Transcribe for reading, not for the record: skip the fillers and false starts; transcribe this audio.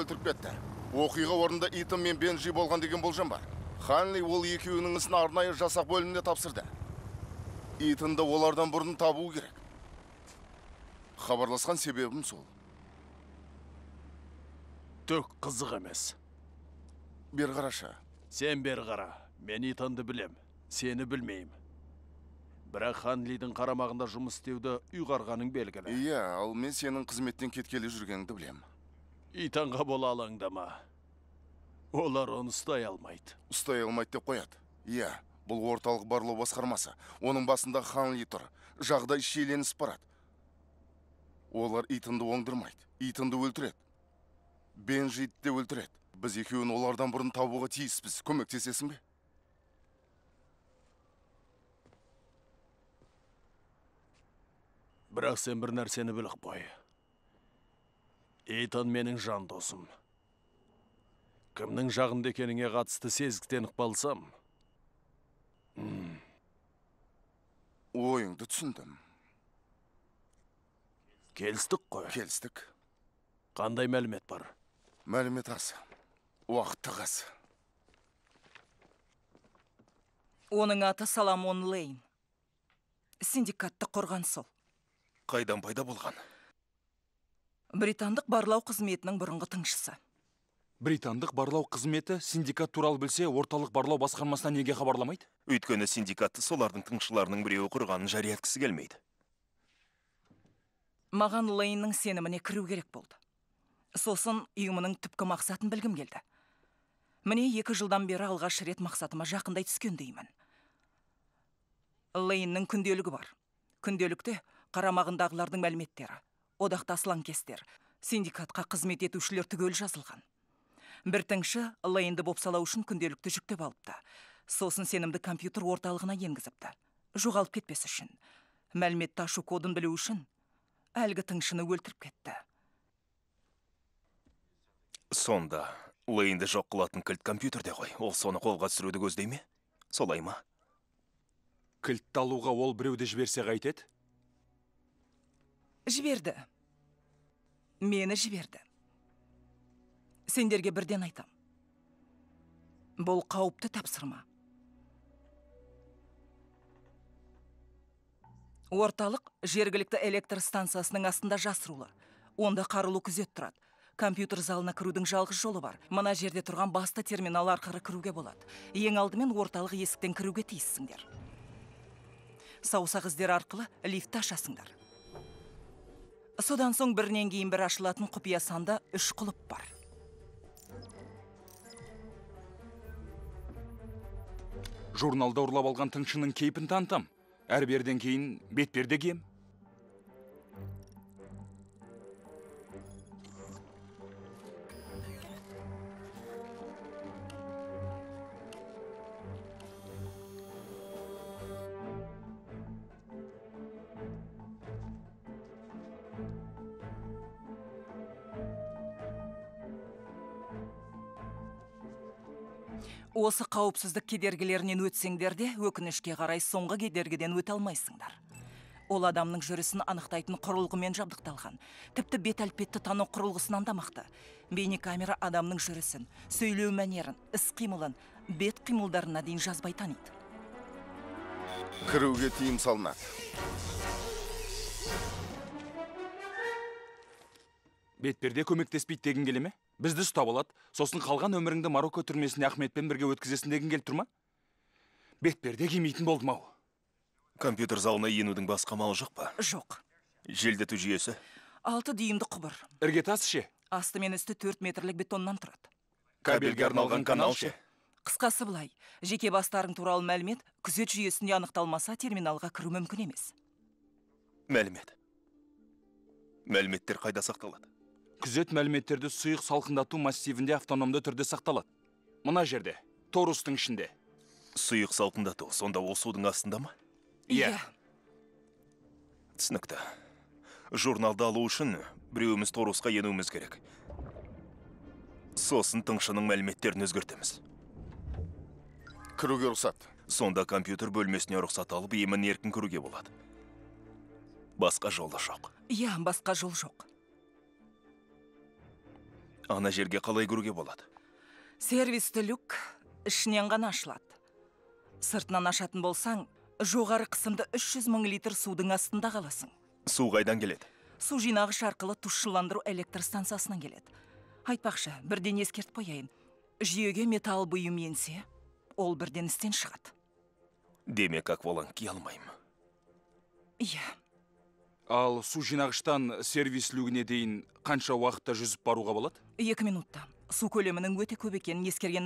өлтіріп кетті. Оқиға орнында Итан мен Бенджи болған деген болжам бар. Ханли ол екеуінің ісін арнайы жасақ бөліміне тапсырды. Итанды олардан бұрын табу керек. Хабарласқан себебім сол. Түк қызық емес. Бер қараша. Сен бер қара. Мен Итанды білем. Сені білмеймін. Бірақ Ханлидің қарамағында жұмыс істеуді ұйғарғаның белгілі. Иә, ал мен сенің қызметтен кеткелі жүргеніңді білем. Итанға бола алаңдама. Олар оны ұстай алмайды. Ұстай алмайды деп қояды. Иә, бұл орталық барлау басқармасы. Оның басында Ханли тұр. Жағдай шиеленісіп барады. Олар Итанды оңдырмайды. Итанды өлтіреді. Бенджиді де өлтіреді. Біз екеуін олардан бұрын табуға тиіспіз. Көмектесесің бе? Бірақ сен бір нәрсені біліп қой. Итан менің жан досым. Кімнің жағында екеніңе қатысты сезіктеніп қалсам. Ойыңды түсіндім. Келістік қой. Келістік. Қандай мәлімет бар? Мәлімет аз. Уақытты қаз. Оның аты Соломон Лейн. Синдикатты құрған сол. Қайдан пайда болған? Британдық барлау қызметінің бұрынғы тыңшысы. Британдық барлау қызметі синдикат туралы білсе, орталық барлау басқармасына неге хабарламайды? Өйткені синдикатты солардың тыңшыларының біреуі құрғанын жария еткісі келмейді. Маған Лейннің сеніміне кіру керек болды. Сосын ұйымының түпкі мақсатын білгім келді. Міне 2 жылдан бері алғаш рет мақсатыма жақындай түскен деймін. Лейннің күнделігі бар. Күнделікте қарамағындағылардың мәліметтері, одақтас лаңкестер, синдикатқа қызмет етушілер түгел жазылған. Бір тыңшы Лейнді бопсалау үшін күнделікті жүктеп алыпты. Сосын сенімді компьютер орталығына енгізіпті. Жоғалып кетпес үшін. Мәліметті ашу кодын білу үшін әлгі тыңшыны өлтіріп кетті. Сонда Лейнді жоқ қылатын кілт компьютерде ғой. Ол соны қолға түсіруді көздей ме? Солай ма? Кілтті алуға ол біреуді жіберсе қайтеді? Жіберді. Мені жіберді. Сендерге бірден айтам. Бұл қауіпті тапсырма. Орталық жергілікті электр станциясының астында жасырулы. Онда қарулы күзет тұрады. Компьютер залына кірудің жалғыз жолы бар. Мына жерде тұрған басты терминал арқылы кіруге болады. Ең алдымен орталық есіктен кіруге тиіссіңдер. Саусақ іздер арқылы лифтті ашасыңдар. Содан соң бірінен кейін бір ашылатын құпия санда 3 құлып бар. Журналда ұрлап алған тыңшының кейпін танытам. Әрберден кейін бетперде кием. Осы қауіпсіздік кедергілерінен өтсеңдер де, өкінішке қарай соңғы кедергіден өте алмайсыңдар. Ол адамның жүрісін анықтайтын құрылғымен жабдықталған. Тіпті бет әлпетті тану құрылғысынан да мықты. Бейнекамера адамның жүрісін, сөйлеу мәнерін, іс-қимылын, бет қимылдарына дейін жазбай таниды. Кіруге тиым салынады. Бетперде көмектеспейді деген келе ме? Бізді ұстап алады, сосын қалған өміріңді Марокко түрмесіне Ахметпен бірге өткізесін деген келіп тұрма? Бетперде кимейтін болдым ау. Компьютер залына енудің басқа амалы жоқ па? Жоқ. Желдету жүйесі? 6 дюймді құбыр. Іргетас ше? Асты мен үсті 4 метрлік бетоннан тұрады. Кабельге арналған канал ше? Қысқасы былай, жеке бастарың туралы мәлімет күзет жүйесінде анықталмаса терминалға кіру мүмкін емес. Мәліметтер қайда сақталады? Күзет мәліметтерді сұйық салқындату массивінде автономды түрде сақталады. Мына жерде, торустың ішінде. Сұйық салқындату, сонда ол судың астында ма? Иә. Түсінікті. Журналды алу үшін біреуіміз торусқа енуіміз керек. Сосын тыңшының мәліметтерін өзгертеміз. Кіруге рұқсат. Сонда компьютер бөлмесіне рұқсат алып, емін еркін кіруге болады. Басқа жолы жоқ. Иә, басқа жол жоқ. Ана жерге қалай кіруге болады? Сервисті люк ішінен ғана ашылады. Сыртынан ашатын болсаң, жоғары қысымды 300 мың литр судың астында қаласың. Су қайдан келеді? Су жинағыш арқылы тұщыландыру электр станциясынан келеді. Айтпақшы, бірден ескерт қояйын. Жүйеге металл бұйым енсе, ол бірден істен шығады. Демек, акваланг кие алмаймын. Иә, Ал су жинағыштан сервис люгіне дейін қанша уақытта жүзіп баруға болады? 2 минутта. Су көлемінің өте көп екенін ескерген